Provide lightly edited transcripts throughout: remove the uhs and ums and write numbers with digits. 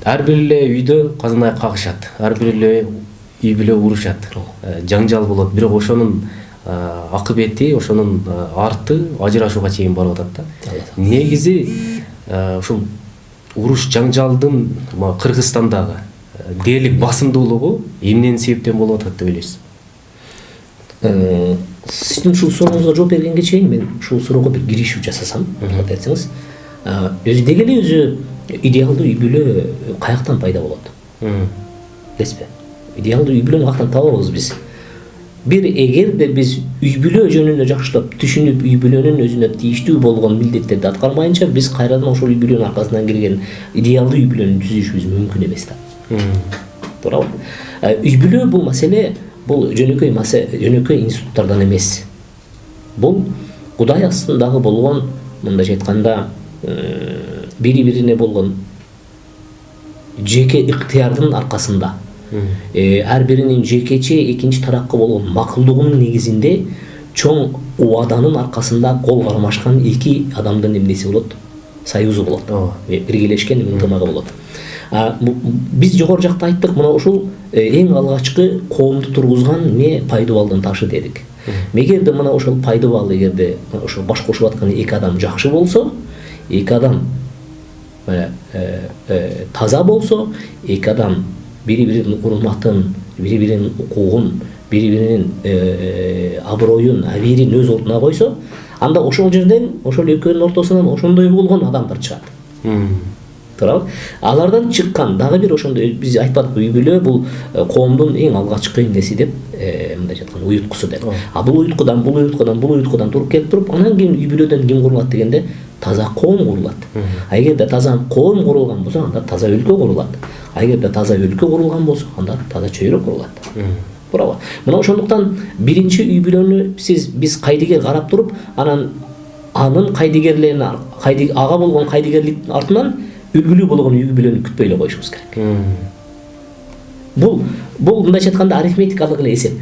ар бир эле үйдө казан аяк кагышат, ар бир эле үй бүлө урушат, жаңжал болот, бирок ошонун акыбети, ошонун арты ажырашууга чейин барып атат да. Негизи ушул уруш жаңжалдын Кыргызстандагы дээрлик басымдуулугу эмненин себептен болуп атат деп ойлойсуз? Сиздин ушул сурооңузга жооп бергенге чейин мен ушул суроого бир киришүү жасасам, айтсаңыз, өзү деги эле өзү идеалдуу үй бүлө каяктан пайда болот? Билесизби? Идеалдуу үй бүлөнү каяктан табабыз биз? Бир эгерде биз үй бүлө жөнүндө жакшылап түшүнүп, үй бүлөнүн өзүнө тийиштүү болгон милдеттерди аткармайынча, биз кайрадан ошол үй бүлөнүн аркасынан келген идеалдуу үй бүлөнү түзүшүбүз мүмкүн эмес да. Туурабы? Үй бүлө бул маселе, бул жөнөкөй институттардан эмес. Бул Кудай астындагы болгон, мындайча айтканда, бири-бирине болгон жеке ыктыярдын аркасында, ар биринин жекече экинчи тарапка болгон макулдугунун негизинде чоң убаданын аркасында кол кармашкан эки адамдын эмнеси болот? Союзу болот. Биргелешкен ынтымагы болот. Биз жогору жакта айттык, мына ушул эң алгачкы коомду тургузган не пайдубалдын ташы дедик. Эгерде мына ошол пайдубал, эгерде ошол баш кошуп аткан эки адам жакшы болсо, эки адам таза болсо, эки адам бири-биринин урматын, бири-биринин укугун, бири-биринин аброюн, абийирин өз ордуна койсо, анда ошол жерден, ошол экөөнүн ортосунан ошондой болгон адамдар чыгат. Туурабы? Алардан чыккан дагы бир ошондой, биз айтпадык, үй бүлө бул коомдун эң алгачкы эмнеси деп, мындайча айтканда, уюткусу деп. Бул уюткудан туруп келип туруп, анан кийин үй бүлөдөн ким курулат дегенде, таза коом курулат. Эгерде таза коом курулган болсо, анда таза өлкө курулат. Эгерде таза өлкө курулган болсо, анда таза чөйрө курулат. Туурабы? Мына ошондуктан биринчи үй бүлөнү биз кайдыгер карап туруп, анын кайдыгерлерин, ага болгон кайдыгерликтин артынан үлгүлүү болгон үй бүлөнү күтпөй эле коюшубуз керек. Бул мындайча айтканда арифметикалык эле эсеп.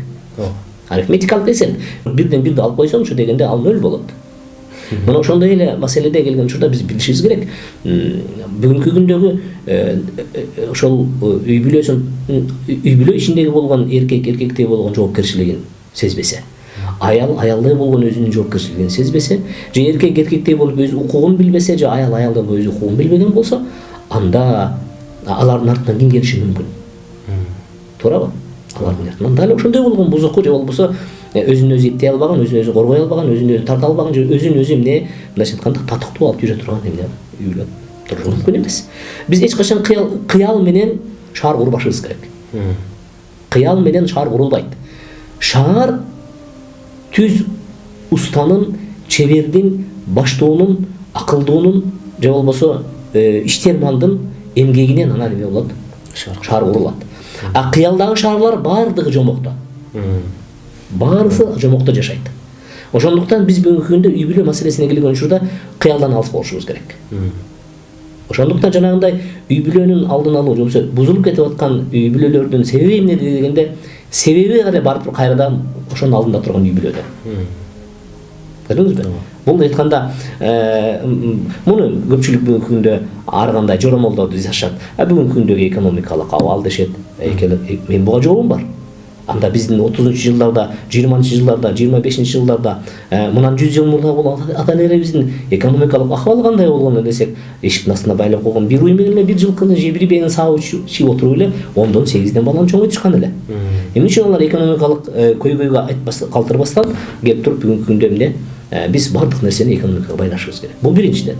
Арифметикалык эсеп. Бирден бирди алып койсоңчу дегенде ал нөл болот. Мына ошондой эле маселеде келген учурда биз билишибиз керек. Бүгүнкү күндөгү ошол үй бүлө ичиндеги болгон эркектей болгон жоопкерчилигин сезбесе, аялдай болгон өзүнүн жоопкерчилигин сезбесе, же эркектей болуп өз укугун билбесе, же аялдай болуп өз укугун билбеген болсо, анда алардын артынан ким келиши мүмкүн? Туурабы? Алардын артынан дал ошондой болгон бузуку, же болбосо өзүн өзү эптей албаган, өзүн өзү коргой албаган, өзүн өзү тарта албаган, же өзүн өзү мындайча айтканда татыктуу алып жүрө турган үй бүлө турушу мүмкүн эмес. Биз эч качан кыял менен шаар курбашыбыз керек. Кыял менен шаар курулбайт. Шаар түз устанын, чебердин, баштоонун, акылдуунун, же болбосо иштермандын эмгегинен анан эме болот? Шаар курулат. Кыялдагы шаарлар баардыгы жомокто. Баарысы жомокто жашайт. Ошондуктан биз бүгүнкү күндө үй бүлө маселесине келген учурда кыялдан алыс болушубуз керек. Ошондуктан жанагындай үй бүлөнүн алдын алуу, же болбосо бузулуп кетип аткан үй бүлөлөрдүн себеби эмне дегенде, себеби барып кайрадан ошонун алдында турган үй бүлөдө. Көрдүңүзбү? Бул айтканда, муну көпчүлүк бүгүнкү күндө ар кандай жоромолдорду жасашат. Бүгүнкү күндөгү экономикалык абал дешет. Мен буга жообум бар. Анда биздин 30-жылдарда, 20-жылдарда, 25-жылдарда, мындан 100 жыл мурда бул ата-энелерибиздин экономикалык акыбалы кандай болгону десек, эшиктин астына байлап койгон бир уй менен эле бир жылкыны же бир бенин сабы чыгып отуруп эле 10дон 8ден баланы чоңойтушкан эле. Эмне үчүн алар экономикалык көйгөйгө калтырбастан келип туруп бүгүнкү күндө эмне биз бардык нерсени экономикага байлашыбыз керек. Бул биринчиден.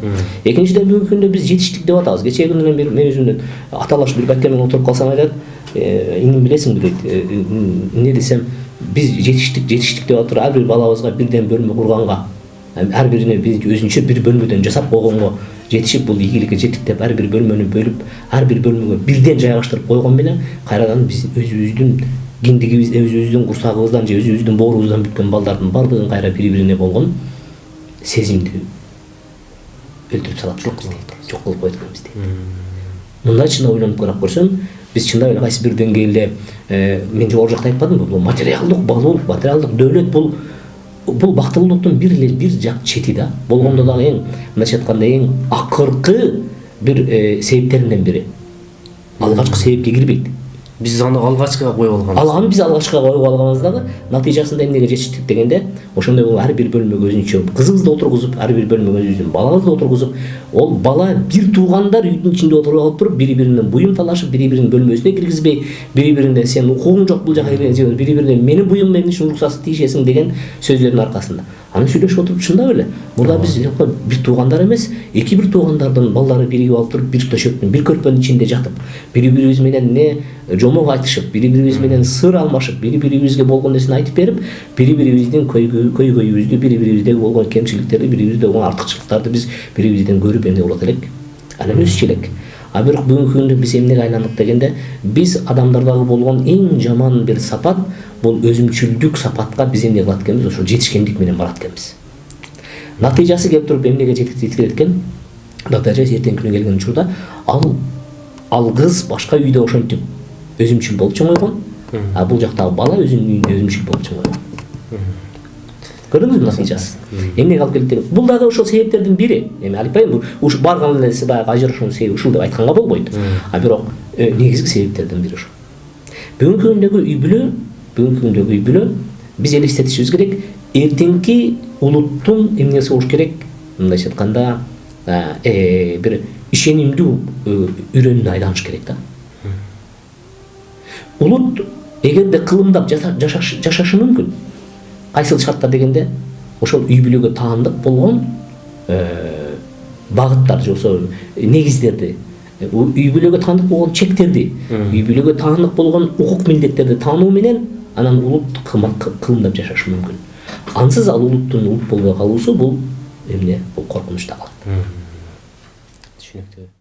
Экинчиден, бүгүнкү күндө биз жетиштик деп атабыз. Кечээ күнү мен өзүмдөн аталаш бир байке менен отуруп калсам айтат, иңин билесиңби дейт. Эмне десем, биз жетиштик деп атыр, ар бир балабызга бирден бөлмө курганга, ар бирине биз өзүнчө бир бөлмөдөн жасап койгонго жетишип, бул ийгиликке жеттик деп ар бир бөлмөнү бөлүп, ар бир бөлмөгө бирден жайгаштырып койгон менен кайрадан биз өзүбүздүн киндигибиз, өзүбүздүн курсагыбыздан же өзүбүздүн боорубуздан бүткөн балдардын бардыгын кайра бири-бирине болгон сезимди өлтүрүп салат, жок кылып койдук бизди. Мындай чын ойлонуп карап көрсөм, биз чындап эле кайсы бир деңгээлде, мен жогору жакта айтпадымбы, бул материалдык балуу, материалдык дөлөт бул бактылуулуктун бир жак чети да. Болгондо дагы эң, мындайча айтканда, эң акыркы бир себептеринен бири. алгачкы себепке кирбейт. Биз аны алгачкыга коюп алганбыз. Аны биз алгачкыга коюп алганбыз дагы натыйжасында эмнеге жетиштик дегенде ошондой ар бир бөлмөгө өзүнчө кызыбызды отургузуп, ар бир бөлмөгө өзүнүн балабызды отургузуп, ол бала бир туугандар үйдүн ичинде отуруп алып туруп, бири-биринен буюм талашып, бири-биринин бөлмөсүнө киргизбей, бири-бирине сен укугуң жок бул жака кирген, бири-бирине менин буюм менин үчүн уруксатсыз тийишесиң деген сөздөрдүн аркасында. Аны сүйлөшүп отуруп чындап эле. Мурда биз бир туугандар эмес, эки бир туугандардын балдары биригип алып туруп, бир төшөктүн, бир көрпөнүн ичинде жатып, бири-бирибиз менен не жомок айтышып, бири-бирибиз менен сыр алмашып, бири-бирибизге болгон нерсени айтып берип, бири-бирибиздин көйгөйүбүздү, бири-бирибиздеги болгон кемчиликтерди, бири-бирибизде болгон артыкчылыктарды биз бири-бирибизден көрүп эмне болот элек? Анан өсүчү элек. А бирок бүгүнкү күндө биз эмнеге айландык дегенде, биз адамдардагы болгон эң жаман бир сапат бул өзүмчүлдүк сапатка биз эмне кылат экенбиз, ошо жетишкендик менен барат экенбиз. Натыйжасы келип туруп эмнеге жеткирет экен? Натыйжасы эртеңки күнү келген учурда ал кыз башка үйдө ошентип өзүмчүл болуп чоңойгон, а бул жактагы бала өзүнүн үйүндө өзүмчүл болуп чоңойгон. Көрдүңүзбү натыйжасы? Эмнеге алып келет деген? Бул дагы ошол себептердин бири. Эми албайм, ушу барган эле баягы ажырашуунун себеби ушул деп айтканга болбойт. А бирок негизги себептердин бири ошол. Бүгүнкү күндөгү үй бүлө биз элестетишибиз керек. Эртеңки улуттун эмнеси болуш керек? Мындайча айтканда, бир ишенимдүү үрөнүнө айланыш керек да. Улут эгерде кылымдап жашашы мүмкүн. Кайсыл шартта дегенде, ошол үй бүлөгө таандык болгон багыттар же болсо негиздерди, үй бүлөгө таандык болгон чектерди, үй бүлөгө таандык болгон укук милдеттерди таануу менен анан улут кылымдап жашашы мүмкүн. Ансыз ал улуттун улут болбой калуусу бул эмне? Бул коркунучта калат. Түшүнүктүү.